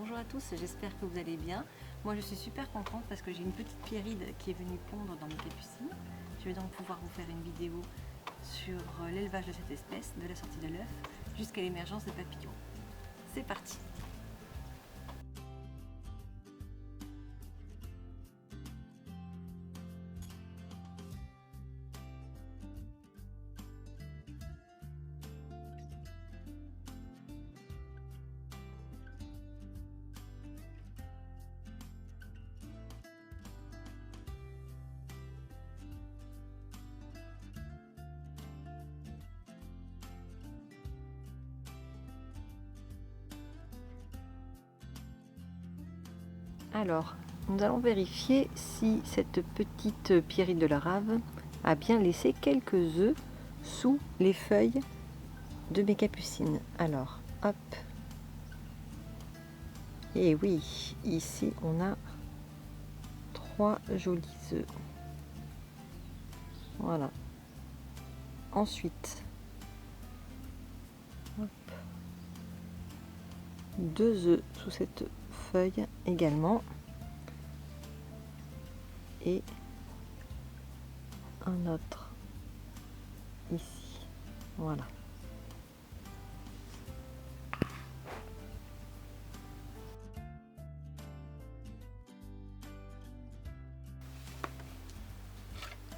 bonjour à tous, j'espère que vous allez bien. Moi je suis super contente parce que j'ai une petite pierride qui est venue pondre dans mes capucines. Je vais donc pouvoir vous faire une vidéo sur l'élevage de cette espèce, de la sortie de l'œuf jusqu'à l'émergence des papillons. C'est parti! Alors, nous allons vérifier si cette petite pierrite de la rave a bien laissé quelques œufs sous les feuilles de mes capucines. Alors, hop. Et oui, ici on a 3 jolis œufs. Voilà. Ensuite, hop, 2 œufs sous cette feuille également. Et un autre ici. Voilà.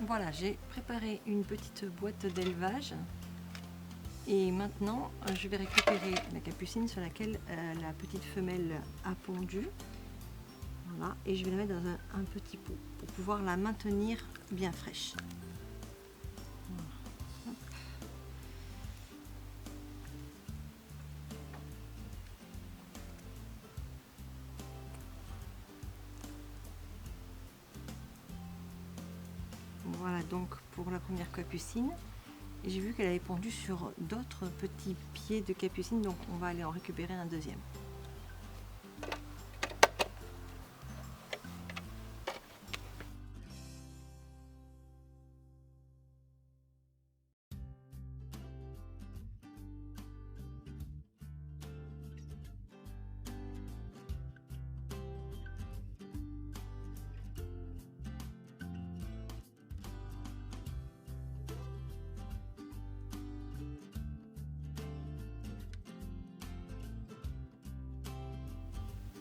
Voilà, j'ai préparé une petite boîte d'élevage et maintenant je vais récupérer la capucine sur laquelle la petite femelle a pondu. Voilà, et je vais la mettre dans un petit pot pour pouvoir la maintenir bien fraîche. Voilà donc pour la première capucine. Et j'ai vu qu'elle avait pondu sur d'autres petits pieds de capucine, donc on va aller en récupérer un deuxième.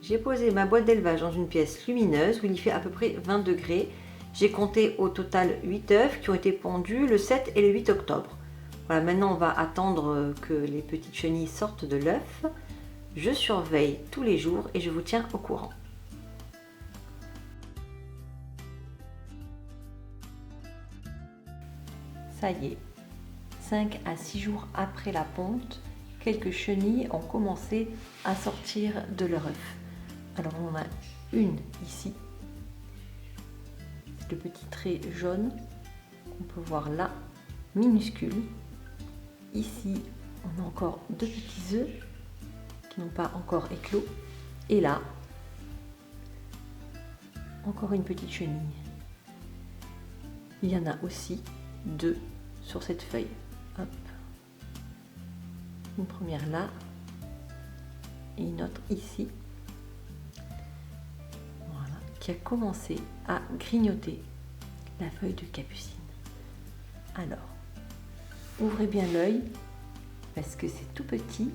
J'ai posé ma boîte d'élevage dans une pièce lumineuse où il y fait à peu près 20 degrés. J'ai compté au total 8 œufs qui ont été pondus le 7 et le 8 octobre. Voilà, maintenant on va attendre que les petites chenilles sortent de l'œuf. Je surveille tous les jours et je vous tiens au courant. Ça y est, 5 à 6 jours après la ponte, quelques chenilles ont commencé à sortir de leur œuf. Alors on en a une ici, le petit trait jaune qu'on peut voir là, minuscule. Ici on a encore 2 petits œufs qui n'ont pas encore éclos. Et là, encore une petite chenille. Il y en a aussi 2 sur cette feuille. Hop. Une première là et une autre ici. Voilà, qui a commencé à grignoter la feuille de capucine. Alors, ouvrez bien l'œil parce que c'est tout petit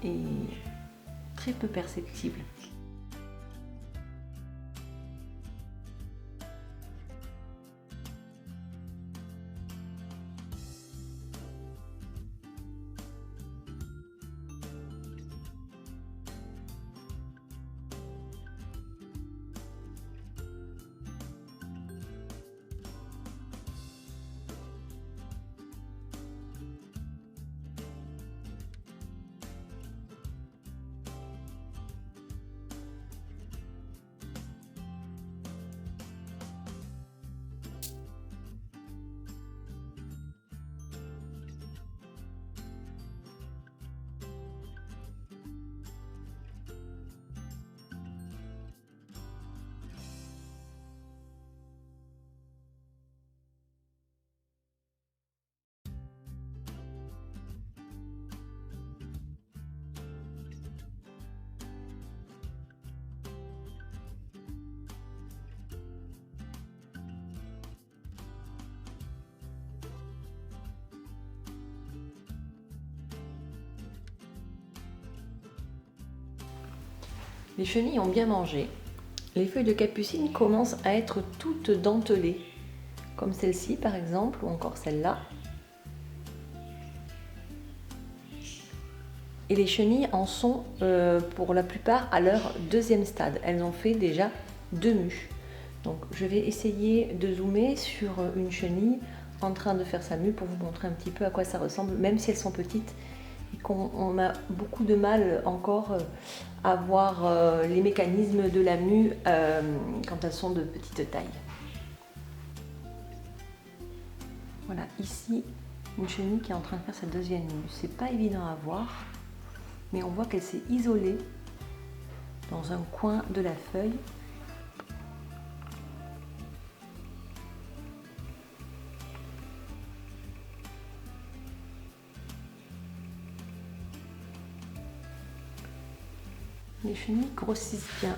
et très peu perceptible. Les chenilles ont bien mangé. Les feuilles de capucine commencent à être toutes dentelées, comme celle-ci par exemple, ou encore celle-là. Et les chenilles en sont pour la plupart à leur deuxième stade. Elles ont fait déjà 2 mues. Donc je vais essayer de zoomer sur une chenille en train de faire sa mue pour vous montrer un petit peu à quoi ça ressemble, même si elles sont petites et qu'on a beaucoup de mal encore à voir les mécanismes de la mue quand elles sont de petite taille. Voilà, ici une chenille qui est en train de faire sa deuxième mue. C'est pas évident à voir, mais on voit qu'elle s'est isolée dans un coin de la feuille. Les chenilles grossissent bien.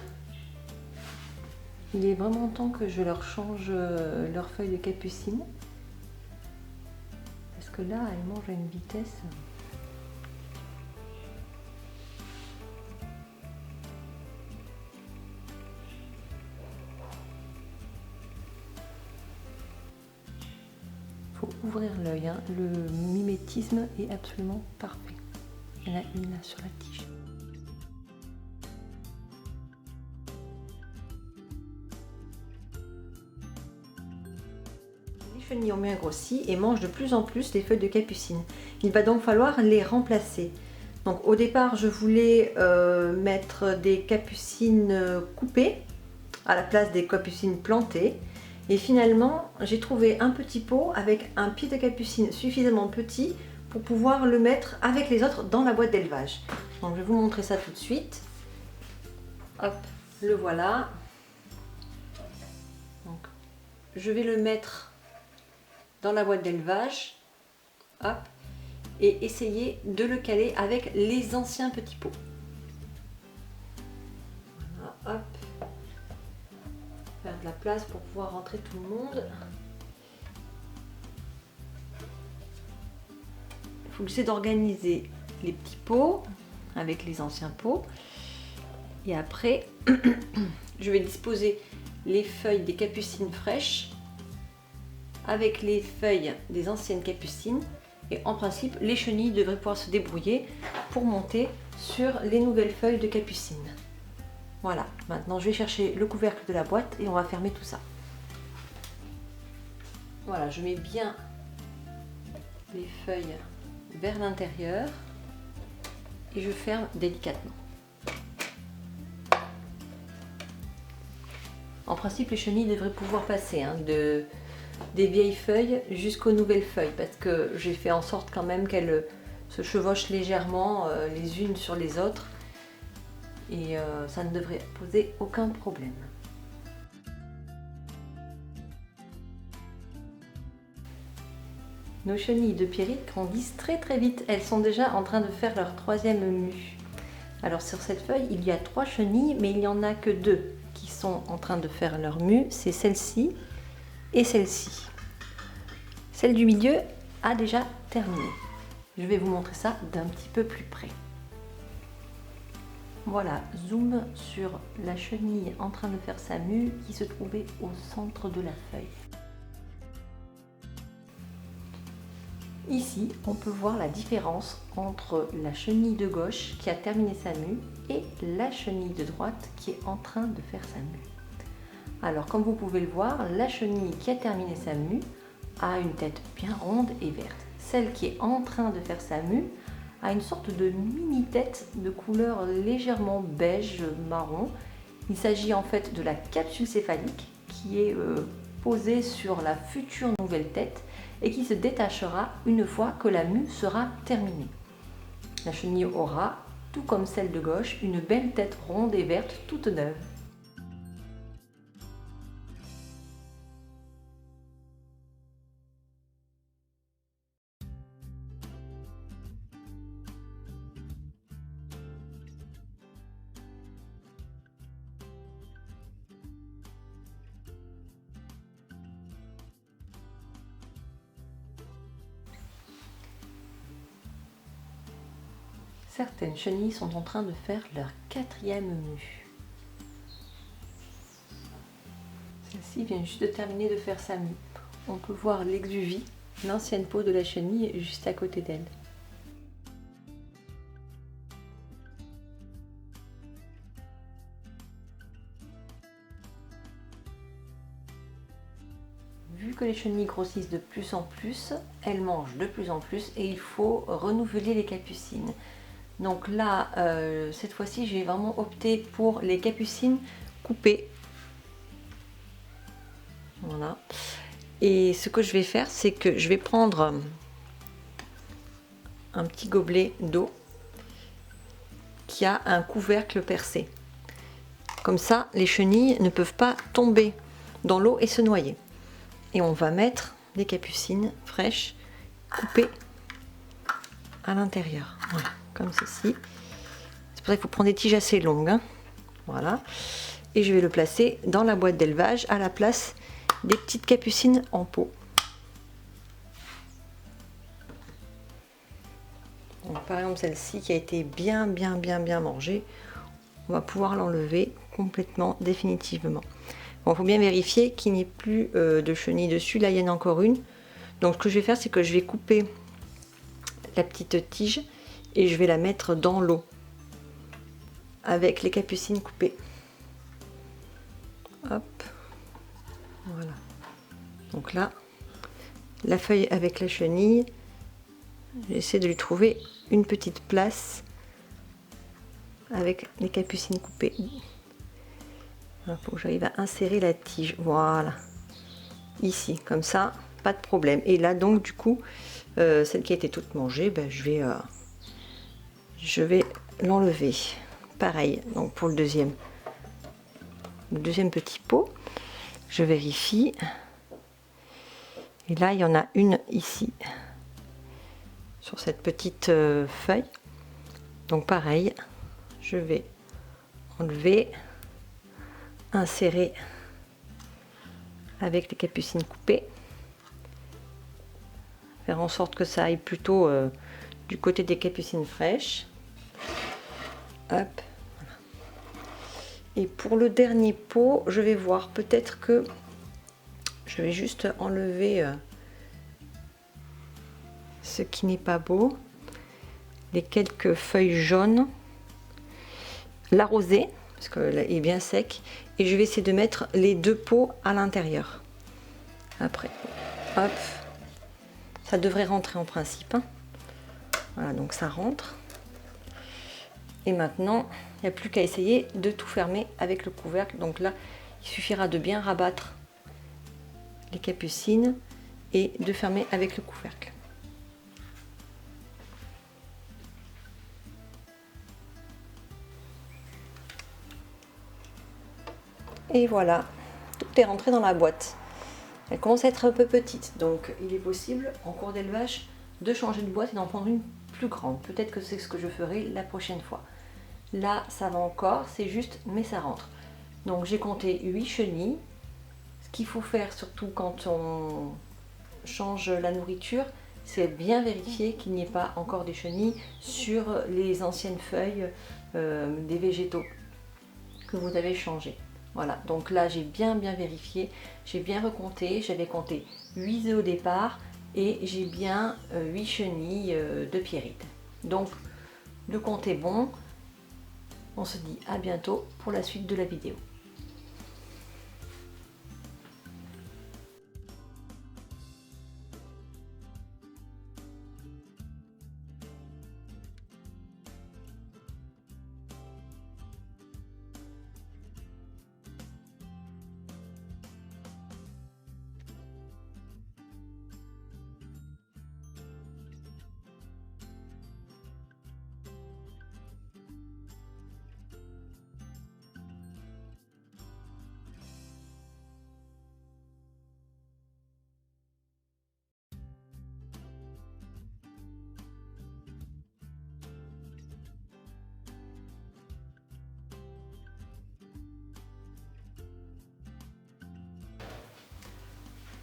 Il est vraiment temps que je leur change leurs feuilles de capucine. Parce que là, elles mangent à une vitesse. Il faut ouvrir l'œil, hein. Le mimétisme est absolument parfait. Il y en a une là sur la tige. Les chenilles ont bien grossi et mangent de plus en plus les feuilles de capucine. Il va donc falloir les remplacer. Donc au départ, je voulais mettre des capucines coupées à la place des capucines plantées. Et finalement, j'ai trouvé un petit pot avec un pied de capucine suffisamment petit pour pouvoir le mettre avec les autres dans la boîte d'élevage. Donc je vais vous montrer ça tout de suite. Hop, le voilà. Donc, je vais le mettre dans la boîte d'élevage. Hop. Et essayer de le caler avec les anciens petits pots. Voilà, hop. Faire de la place pour pouvoir rentrer tout le monde. Il faut essayer d'organiser les petits pots avec les anciens pots. Et après, je vais disposer les feuilles des capucines fraîches avec les feuilles des anciennes capucines. Et en principe, les chenilles devraient pouvoir se débrouiller pour monter sur les nouvelles feuilles de capucine. Voilà, maintenant je vais chercher le couvercle de la boîte et on va fermer tout ça. Voilà, je mets bien les feuilles vers l'intérieur et je ferme délicatement. En principe, les chenilles devraient pouvoir passer des vieilles feuilles jusqu'aux nouvelles feuilles parce que j'ai fait en sorte quand même qu'elles se chevauchent légèrement les unes sur les autres. Et ça ne devrait poser aucun problème. Nos chenilles de Pierrick grandissent très vite. Elles sont déjà en train de faire leur 3e mue. Alors sur cette feuille, il y a 3 chenilles, mais il n'y en a que 2 qui sont en train de faire leur mue. C'est celle-ci et celle-ci. Celle du milieu a déjà terminé. Je vais vous montrer ça d'un petit peu plus près. Voilà, zoom sur la chenille en train de faire sa mue qui se trouvait au centre de la feuille. Ici, on peut voir la différence entre la chenille de gauche qui a terminé sa mue et la chenille de droite qui est en train de faire sa mue. Alors, comme vous pouvez le voir, la chenille qui a terminé sa mue a une tête bien ronde et verte. Celle qui est en train de faire sa mue a une sorte de mini-tête de couleur légèrement beige marron. Il s'agit en fait de la capsule céphalique qui est posée sur la future nouvelle tête et qui se détachera une fois que la mue sera terminée. La chenille aura, tout comme celle de gauche, une belle tête ronde et verte toute neuve. Certaines chenilles sont en train de faire leur 4e mue. celle-ci vient juste de terminer de faire sa mue. On peut voir l'exuvie, l'ancienne peau de la chenille, juste à côté d'elle. Vu que les chenilles grossissent de plus en plus, elles mangent de plus en plus et il faut renouveler les capucines. Donc là, cette fois-ci, j'ai vraiment opté pour les capucines coupées. Voilà. Et ce que je vais faire, c'est que je vais prendre un petit gobelet d'eau qui a un couvercle percé. Comme ça, les chenilles ne peuvent pas tomber dans l'eau et se noyer. Et on va mettre des capucines fraîches coupées à l'intérieur. Voilà, comme ceci. C'est pour ça qu'il faut prendre des tiges assez longues. Hein. Voilà. Et je vais le placer dans la boîte d'élevage à la place des petites capucines en pot. Donc, par exemple, celle-ci qui a été bien mangée, on va pouvoir l'enlever complètement, définitivement. Bon, il faut bien vérifier qu'il n'y ait plus de chenilles dessus. Là, il y en a encore une. Donc, ce que je vais faire, c'est que je vais couper la petite tige et je vais la mettre dans l'eau avec les capucines coupées. Hop. Voilà. Donc là, la feuille avec la chenille, j'essaie de lui trouver une petite place avec les capucines coupées. Il faut que j'arrive à insérer la tige. Voilà. Ici, comme ça, pas de problème. Et là, donc, du coup, celle qui a été toute mangée, ben, je vais l'enlever. Pareil, donc pour le deuxième petit pot, je vérifie. Et là, il y en a une ici, sur cette petite feuille. Donc pareil, je vais enlever, insérer avec les capucines coupées, faire en sorte que ça aille plutôt du côté des capucines fraîches. Hop. Et pour le dernier pot, je vais voir, peut-être que je vais juste enlever ce qui n'est pas beau, les quelques feuilles jaunes, l'arroser, parce qu'il est bien sec, et je vais essayer de mettre les deux pots à l'intérieur. Après, hop, ça devrait rentrer en principe. Hein. Voilà, donc ça rentre. Et maintenant, il n'y a plus qu'à essayer de tout fermer avec le couvercle. Donc là, il suffira de bien rabattre les capucines et de fermer avec le couvercle. Et voilà, tout est rentré dans la boîte. Elle commence à être un peu petite, donc il est possible en cours d'élevage de changer de boîte et d'en prendre une plus grande. Peut-être que c'est ce que je ferai la prochaine fois. Là, ça va encore, c'est juste, mais ça rentre. Donc j'ai compté 8 chenilles. Ce qu'il faut faire surtout quand on change la nourriture, c'est bien vérifier qu'il n'y ait pas encore des chenilles sur les anciennes feuilles des végétaux que vous avez changés. Voilà, donc là j'ai bien vérifié, j'ai bien recompté, j'avais compté 8 œufs au départ et j'ai bien 8 chenilles de pierrite. Donc le compte est bon. On se dit à bientôt pour la suite de la vidéo.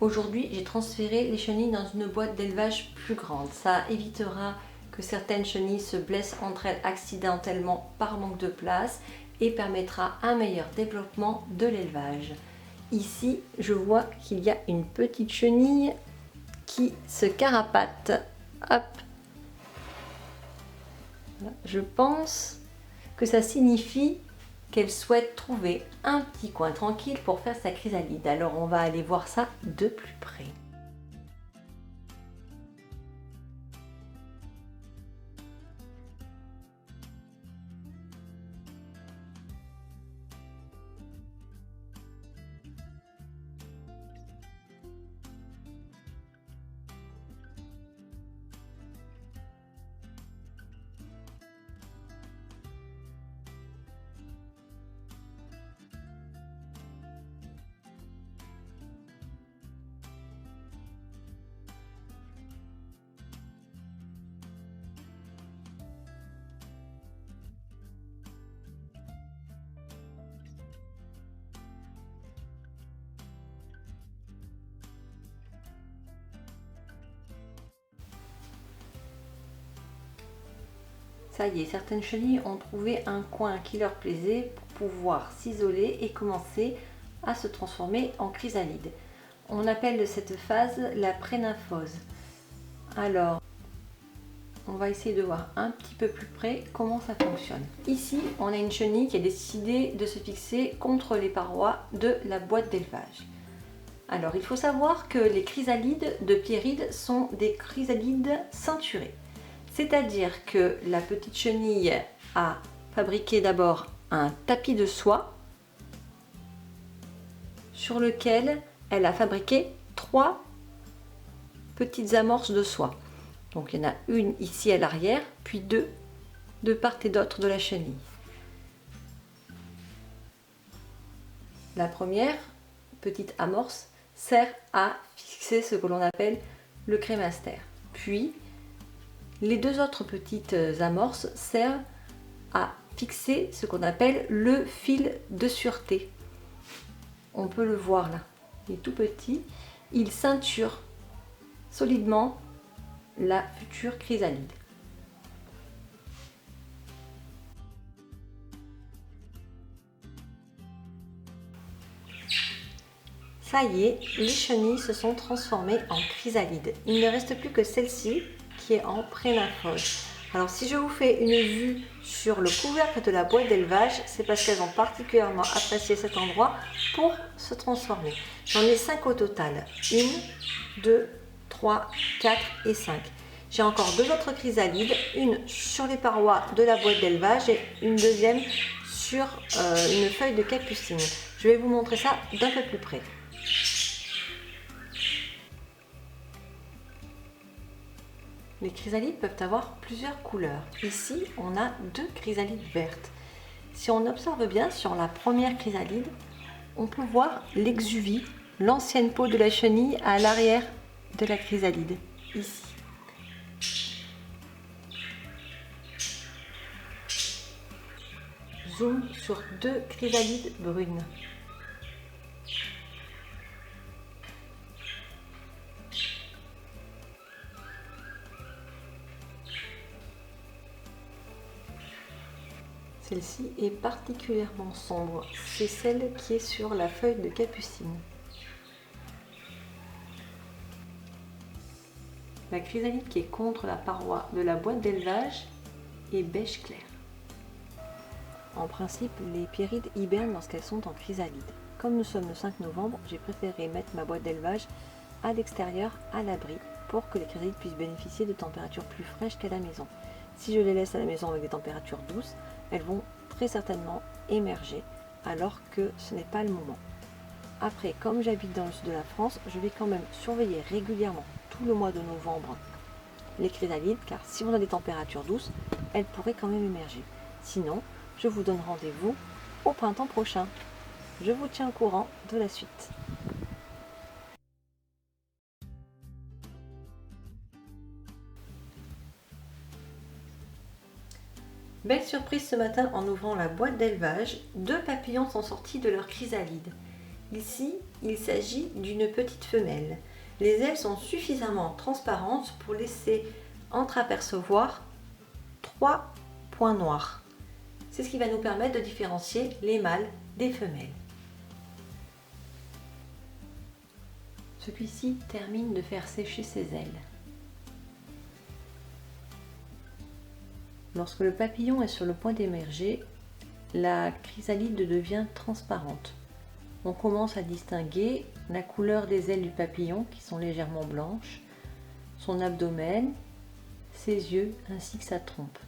Aujourd'hui, j'ai transféré les chenilles dans une boîte d'élevage plus grande. Ça évitera que certaines chenilles se blessent entre elles accidentellement par manque de place et permettra un meilleur développement de l'élevage. Ici, je vois qu'il y a une petite chenille qui se carapate. Hop. Voilà. Je pense que ça signifie qu'elle souhaite trouver un petit coin tranquille pour faire sa chrysalide. Alors on va aller voir ça de plus près. Ça y est, certaines chenilles ont trouvé un coin qui leur plaisait pour pouvoir s'isoler et commencer à se transformer en chrysalide. On appelle cette phase la prénymphose. Alors, on va essayer de voir un petit peu plus près comment ça fonctionne. Ici, on a une chenille qui a décidé de se fixer contre les parois de la boîte d'élevage. Alors, il faut savoir que les chrysalides de Pierride sont des chrysalides ceinturées. C'est-à-dire que la petite chenille a fabriqué d'abord un tapis de soie sur lequel elle a fabriqué 3 petites amorces de soie. Donc il y en a une ici à l'arrière, puis 2 de part et d'autre de la chenille. La première petite amorce sert à fixer ce que l'on appelle le crémaster. Puis les 2 autres petites amorces servent à fixer ce qu'on appelle le fil de sûreté. On peut le voir là, il est tout petit. Il ceinture solidement la future chrysalide. Ça y est, les chenilles se sont transformées en chrysalide. Il ne reste plus que celle-ci qui est en prénymphose. Alors si je vous fais une vue sur le couvercle de la boîte d'élevage, c'est parce qu'elles ont particulièrement apprécié cet endroit pour se transformer. J'en ai 5 au total. 1, 2, 3, 4 et 5. J'ai encore 2 autres chrysalides, une sur les parois de la boîte d'élevage et une deuxième sur une feuille de capucine. Je vais vous montrer ça d'un peu plus près. Les chrysalides peuvent avoir plusieurs couleurs. Ici, on a 2 chrysalides vertes. Si on observe bien sur la première chrysalide, on peut voir l'exuvie, l'ancienne peau de la chenille à l'arrière de la chrysalide, ici. Zoom sur 2 chrysalides brunes. Celle-ci est particulièrement sombre, c'est celle qui est sur la feuille de capucine. La chrysalide qui est contre la paroi de la boîte d'élevage est beige clair. En principe, les pierrides hibernent lorsqu'elles sont en chrysalide. Comme nous sommes le 5 novembre, j'ai préféré mettre ma boîte d'élevage à l'extérieur, à l'abri, pour que les chrysalides puissent bénéficier de températures plus fraîches qu'à la maison. Si je les laisse à la maison avec des températures douces, elles vont très certainement émerger, alors que ce n'est pas le moment. Après, comme j'habite dans le sud de la France, je vais quand même surveiller régulièrement tout le mois de novembre les chrysalides, car si on a des températures douces, elles pourraient quand même émerger. Sinon, je vous donne rendez-vous au printemps prochain. Je vous tiens au courant de la suite. Belle surprise ce matin en ouvrant la boîte d'élevage, 2 papillons sont sortis de leur chrysalide. Ici, il s'agit d'une petite femelle. Les ailes sont suffisamment transparentes pour laisser entreapercevoir 3 points noirs. C'est ce qui va nous permettre de différencier les mâles des femelles. Celui-ci termine de faire sécher ses ailes. Lorsque le papillon est sur le point d'émerger, la chrysalide devient transparente. On commence à distinguer la couleur des ailes du papillon qui sont légèrement blanches, son abdomen, ses yeux ainsi que sa trompe.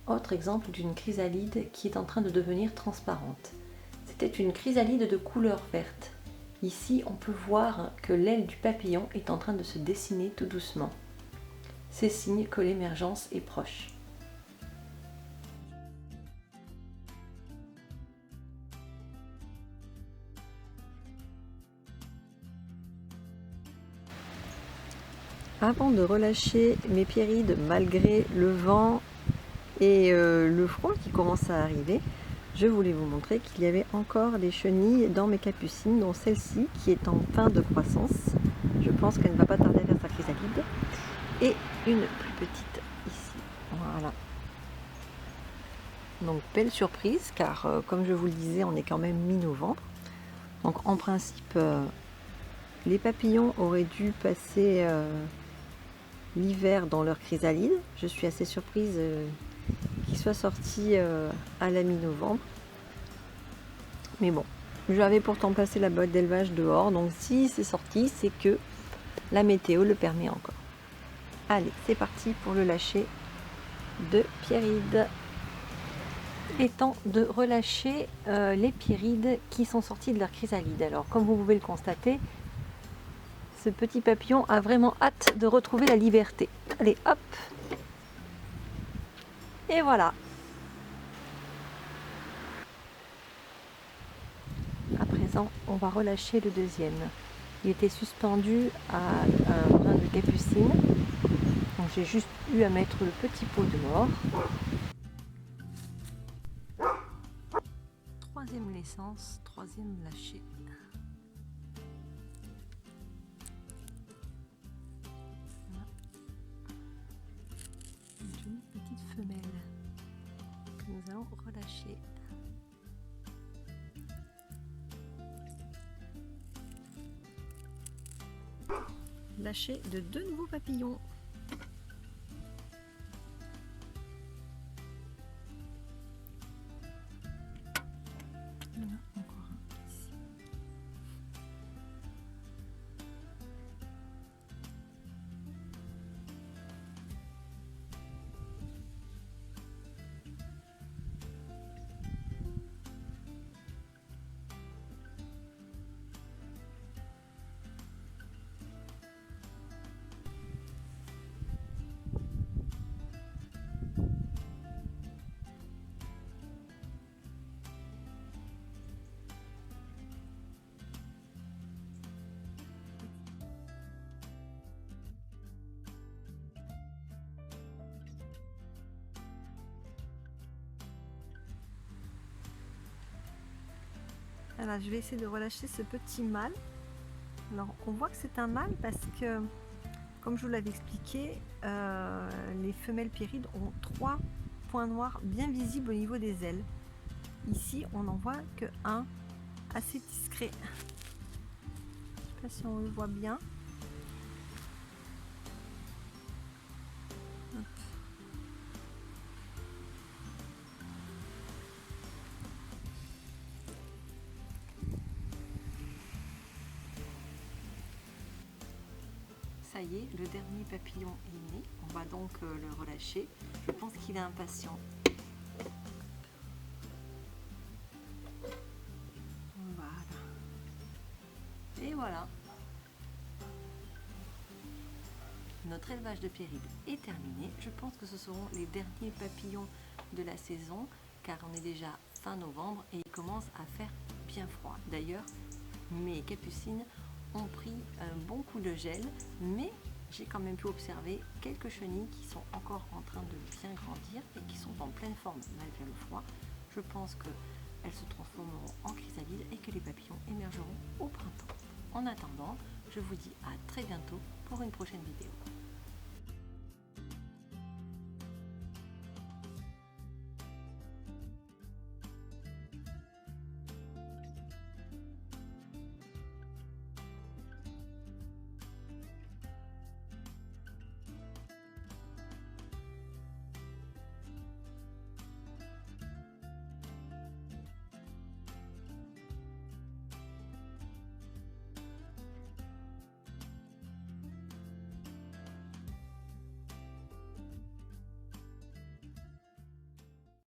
Autre exemple d'une chrysalide qui est en train de devenir transparente. C'était une chrysalide de couleur verte. Ici, on peut voir que l'aile du papillon est en train de se dessiner tout doucement. C'est signe que l'émergence est proche. Avant de relâcher mes pierrides, malgré le vent et le froid qui commence à arriver, je voulais vous montrer qu'il y avait encore des chenilles dans mes capucines, dont celle-ci qui est en fin de croissance. Je pense qu'elle ne va pas tarder à faire sa chrysalide. Et une plus petite ici. Voilà. Donc belle surprise, car comme je vous le disais, on est quand même mi-novembre. Donc en principe, les papillons auraient dû passer l'hiver dans leur chrysalide. Je suis assez surprise qu'ils soient sortis à la mi-novembre. Mais bon, j'avais pourtant placé la boîte d'élevage dehors, donc si c'est sorti, c'est que la météo le permet encore. Allez, c'est parti pour le lâcher de pierrides. Et temps de relâcher les pierrides qui sont sortis de leur chrysalide. Alors, comme vous pouvez le constater, ce petit papillon a vraiment hâte de retrouver la liberté. Allez, hop! Et voilà! À présent, on va relâcher le deuxième. Il était suspendu à un brin de capucine. Donc j'ai juste eu à mettre le petit pot dehors. Troisième naissance, troisième lâcher. Une jolie petite femelle que nous allons relâcher. Lâcher de deux nouveaux papillons. Voilà, encore un ici. Alors, je vais essayer de relâcher ce petit mâle. Alors, on voit que c'est un mâle parce que, comme je vous l'avais expliqué, les femelles pierrides ont 3 points noirs bien visibles au niveau des ailes. Ici, on n'en voit que un assez discret. Je ne sais pas si on le voit bien. Hop. Ça y est, le dernier papillon est né. On va donc le relâcher. Je pense qu'il est impatient. Voilà. Et voilà. Notre élevage de pierrides est terminé. Je pense que ce seront les derniers papillons de la saison, car on est déjà fin novembre et il commence à faire bien froid. D'ailleurs, mes capucines ont pris un bon coup de gel, mais j'ai quand même pu observer quelques chenilles qui sont encore en train de bien grandir et qui sont en pleine forme malgré le froid. Je pense qu'elles se transformeront en chrysalide et que les papillons émergeront au printemps. En attendant, je vous dis à très bientôt pour une prochaine vidéo.